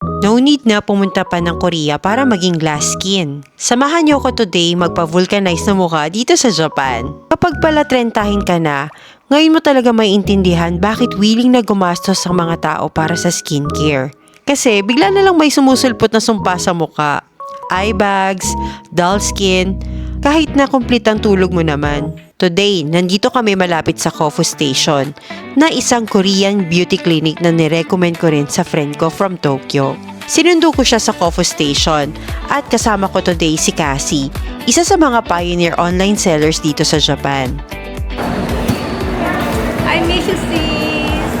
No need na pumunta pa ng Korea para maging glass skin. Samahan niyo ko today magpa-vulcanize na mukha dito sa Japan. Kapag pala trentahin ka na, ngayon mo talaga maiintindihan bakit willing na gumastos ang mga tao para sa skincare. Kasi bigla na lang may sumusulpot na sumpa sa mukha. Eye bags, dull skin, kahit na complete ang tulog mo naman. Today, nandito kami malapit sa Kofu Station na isang Korean beauty clinic na nirecommend ko rin sa friend ko from Tokyo. Sinundo ko siya sa Kofu Station at kasama ko today si Cassie, isa sa mga pioneer online sellers dito sa Japan. I miss you, sis.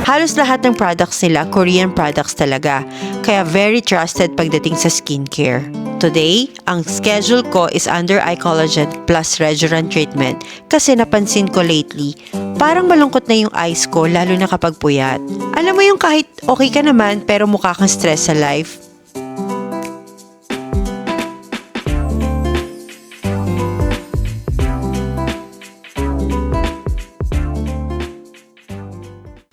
Halos lahat ng products nila Korean products talaga, kaya very trusted pagdating sa skincare. Today, ang schedule ko is under eye collagen plus Rejuran treatment kasi napansin ko lately, parang malungkot na yung eyes ko lalo na kapag puyat. Alam mo yung kahit okay ka naman pero mukha kang stress sa life?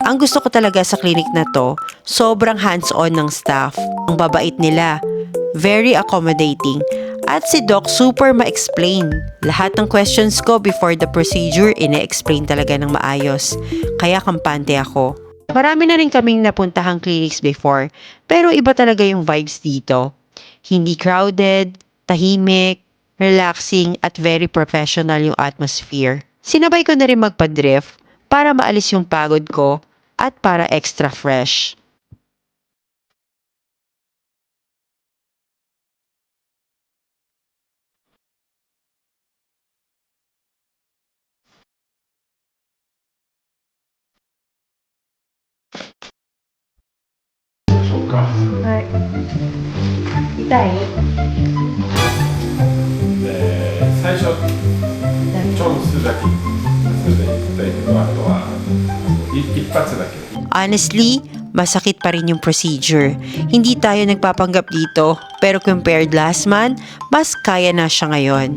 Ang gusto ko talaga sa clinic na to, sobrang hands-on ng staff. Ang babait nila, very accommodating, at si Doc super ma-explain. Lahat ng questions ko before the procedure, ine-explain talaga ng maayos. Kaya kampante ako. Marami na rin kaming napuntahang clinics before, pero iba talaga yung vibes dito. Hindi crowded, tahimik, relaxing, at very professional yung atmosphere. Sinabay ko na rin magpa-drift para maalis yung pagod ko at para extra fresh. Itay. 最初チョンするだけするだけとあとは一発だけ Honestly, masakit pa rin yung procedure. Hindi tayo nagpapanggap dito, pero compared last month, mas kaya na siya ngayon.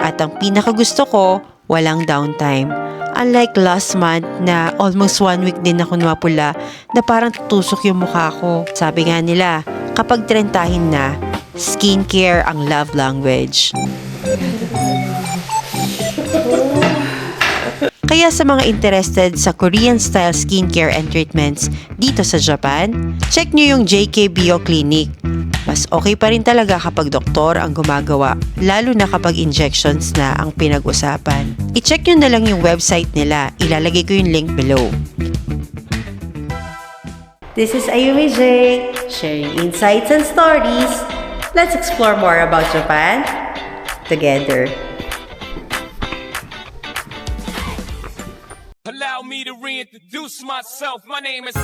At ang pinakagusto ko, walang downtime. Unlike last month na almost 1 week din ako napula na parang tutusok yung mukha ko. Sabi nga nila, kapag trentahin na, skincare ang love language. Kaya sa mga interested sa Korean-style skincare and treatments dito sa Japan, check nyo yung JK Bio Clinic. Mas okay pa rin talaga kapag doktor ang gumagawa, lalo na kapag injections na ang pinag-usapan. I-check nyo na lang yung website nila, ilalagay ko yung link below. This is Ayumi J, sharing insights and stories. Let's explore more about Japan together. Allow me to reintroduce myself. My name is